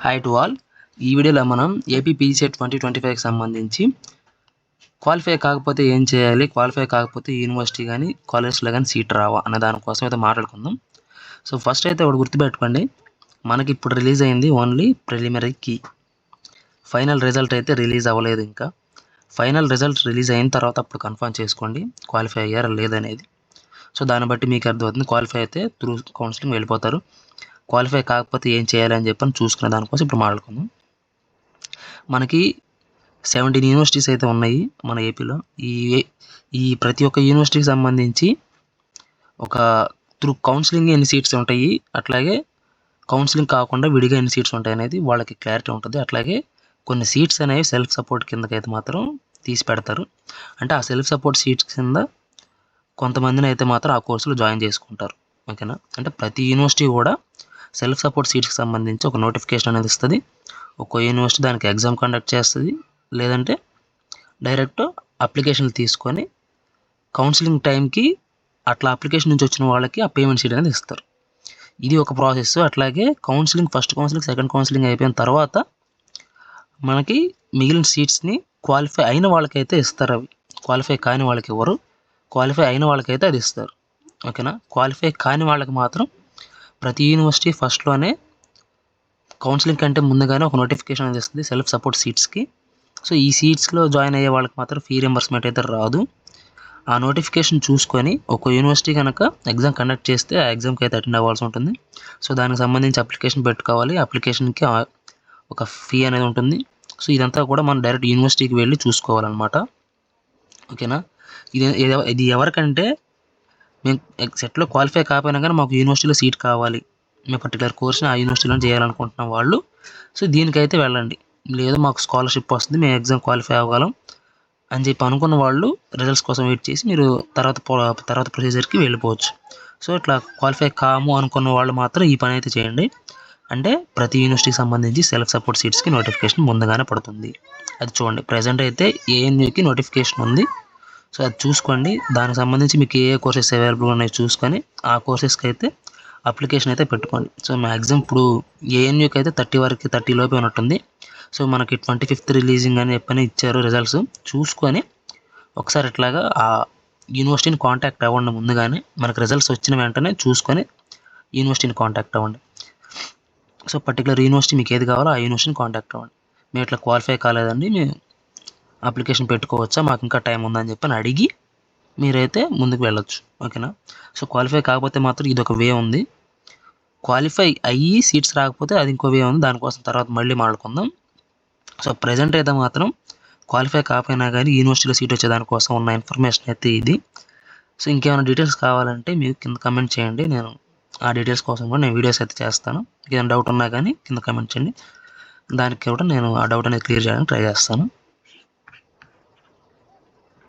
Hi to all. ఈ వీడియోలో మనం ఏపీ పీజీసెట్ 2025కి సంబంధించి క్వాలిఫై కాకపోతే ఏం చేయాలి, క్వాలిఫై కాకపోతే యూనివర్సిటీ కానీ కాలేజ్లో కానీ సీట్ రావా అన్న దానికోసం అయితే మాట్లాడుకుందాం. సో ఫస్ట్ అయితే ఒకటి గుర్తుపెట్టుకోండి, మనకి ఇప్పుడు రిలీజ్ అయింది only preliminary key. Final result అయితే రిలీజ్ అవ్వలేదు. ఇంకా ఫైనల్ రిజల్ట్ రిలీజ్ అయిన తర్వాత అప్పుడు కన్ఫర్మ్ చేసుకోండి క్వాలిఫై అయ్యారా లేదనేది. సో దాన్ని బట్టి మీకు అర్థమవుతుంది. క్వాలిఫై అయితే త్రూ కౌన్సిలింగ్ వెళ్ళిపోతారు, క్వాలిఫై కాకపోతే ఏం చేయాలని చెప్పని చూసుకునే దానికోసం ఇప్పుడు మాట్లాడుకుందాం. మనకి 17 యూనివర్సిటీస్ అయితే ఉన్నాయి మన ఏపీలో. ఈ ప్రతి ఒక్క యూనివర్సిటీకి సంబంధించి ఒక త్రూ కౌన్సిలింగ్ ఎన్ని సీట్స్ ఉంటాయి, అట్లాగే కౌన్సిలింగ్ కాకుండా విడిగా ఎన్ని సీట్స్ ఉంటాయి అనేది వాళ్ళకి క్లారిటీ ఉంటుంది. అట్లాగే కొన్ని సీట్స్ అనేవి సెల్ఫ్ సపోర్ట్ కిందకైతే మాత్రం తీసి పెడతారు. అంటే ఆ సెల్ఫ్ సపోర్ట్ సీట్స్ కింద కొంతమందిని అయితే మాత్రం ఆ కోర్సులో జాయిన్ చేసుకుంటారు. ఓకేనా? అంటే ప్రతి యూనివర్సిటీ కూడా సెల్ఫ్ సపోర్ట్ సీట్స్కి సంబంధించి ఒక నోటిఫికేషన్ అనేది ఇస్తుంది. ఒక్కో యూనివర్సిటీ దానికి ఎగ్జామ్ కండక్ట్ చేస్తుంది, లేదంటే డైరెక్ట్ అప్లికేషన్లు తీసుకొని కౌన్సిలింగ్ టైంకి అట్లా అప్లికేషన్ నుంచి వచ్చిన వాళ్ళకి ఆ పేమెంట్ షీట్ అనేది ఇస్తారు. ఇది ఒక ప్రాసెస్. అట్లాగే counselling, first counselling, second counselling అయిపోయిన తర్వాత మనకి మిగిలిన సీట్స్ని క్వాలిఫై అయిన వాళ్ళకైతే ఇస్తారు. అవి క్వాలిఫై కాని వాళ్ళకి ఇవ్వరు, క్వాలిఫై అయిన వాళ్ళకైతే అది ఇస్తారు. ఓకేనా? క్వాలిఫై కాని వాళ్ళకి మాత్రం ప్రతి యూనివర్సిటీ ఫస్ట్లోనే కౌన్సిలింగ్ కంటే ముందుగానే ఒక నోటిఫికేషన్ అనేది ఇస్తుంది సెల్ఫ్ సపోర్ట్ సీట్స్కి. సో ఈ సీట్స్లో జాయిన్ అయ్యే వాళ్ళకి మాత్రం ఫీ రింబర్స్మెంట్ అయితే రాదు. ఆ నోటిఫికేషన్ చూసుకొని ఒక యూనివర్సిటీ కనుక ఎగ్జామ్ కండక్ట్ చేస్తే ఆ ఎగ్జామ్కి అయితే అటెండ్ అవ్వాల్సి ఉంటుంది. సో దానికి సంబంధించి అప్లికేషన్ పెట్టుకోవాలి. అప్లికేషన్కి ఒక ఫీ అనేది ఉంటుంది. సో ఇదంతా కూడా మనం డైరెక్ట్ యూనివర్సిటీకి వెళ్ళి చూసుకోవాలన్నమాట. ఓకేనా? ఇది ఎవరికంటే మేము సెట్లో క్వాలిఫై కాకపోయినా కానీ మాకు యూనివర్సిటీలో సీట్ కావాలి, మేము పర్టికులర్ కోర్స్ని ఆ యూనివర్సిటీలో చేయాలనుకుంటున్న వాళ్ళు సో దీనికైతే వెళ్ళండి. లేదు మాకు స్కాలర్షిప్ వస్తుంది, మేము ఎగ్జామ్ క్వాలిఫై అవ్వగలం అని చెప్పి అనుకున్న వాళ్ళు రిజల్ట్స్ కోసం వెయిట్ చేసి మీరు తర్వాత ప్రొసీజర్కి వెళ్ళిపోవచ్చు. సో ఇట్లా క్వాలిఫై కాము అనుకున్న వాళ్ళు మాత్రం ఈ పని అయితే చేయండి. అంటే ప్రతి యూనివర్సిటీకి సంబంధించి సెల్ఫ్ సపోర్ట్ సీట్స్కి నోటిఫికేషన్ ముందుగానే పడుతుంది. అది చూడండి. ప్రజెంట్ అయితే ఏఎన్యూకి నోటిఫికేషన్ ఉంది. సో అది చూసుకోండి. దానికి సంబంధించి మీకు ఏ కోర్సెస్ అవైలబుల్ ఉన్నాయో చూసుకొని ఆ కోర్సెస్కి అయితే అప్లికేషన్ అయితే పెట్టుకోండి. సో మ్యాక్సిమం ఇప్పుడు ఏఎన్యూకి అయితే 30 లోపే ఉన్నట్టుంది. సో మనకి 25th రిలీజింగ్ అని చెప్పని ఇచ్చారు రిజల్ట్స్. చూసుకొని ఒకసారి ఇట్లాగా ఆ యూనివర్సిటీని కాంటాక్ట్ అవ్వండి ముందుగానే. మనకు రిజల్ట్స్ వచ్చిన వెంటనే చూసుకొని యూనివర్సిటీని కాంటాక్ట్ అవ్వండి. సో పర్టికులర్ యూనివర్సిటీ మీకు ఏది కావాలో ఆ యూనివర్సిటీని కాంటాక్ట్ అవ్వండి. మేము ఇట్లా క్వాలిఫై కాలేదండి, మేము అప్లికేషన్ పెట్టుకోవచ్చా, మాకు ఇంకా టైం ఉందని చెప్పని అడిగి మీరైతే ముందుకు వెళ్ళొచ్చు. ఓకేనా? సో క్వాలిఫై కాకపోతే మాత్రం ఇది ఒక వే ఉంది. క్వాలిఫై అయ్యి సీట్స్ రాకపోతే అది ఇంకో వే ఉంది. దానికోసం తర్వాత మళ్ళీ మాట్లాడుకుందాం. సో ప్రజెంట్ అయితే మాత్రం క్వాలిఫై కాకపోయినా కానీ యూనివర్సిటీలో సీట్ వచ్చేదానికోసం ఉన్న ఇన్ఫర్మేషన్ అయితే ఇది. సో ఇంకేమైనా డీటెయిల్స్ కావాలంటే మీరు కింద కమెంట్ చేయండి. నేను ఆ డీటెయిల్స్ కోసం కూడా నేను వీడియోస్ అయితే చేస్తాను. ఏదైనా డౌట్ ఉన్నా కానీ కింద కమెంట్ చేయండి. దానికి కూడా నేను ఆ డౌట్ అనేది క్లియర్ చేయడానికి ట్రై చేస్తాను.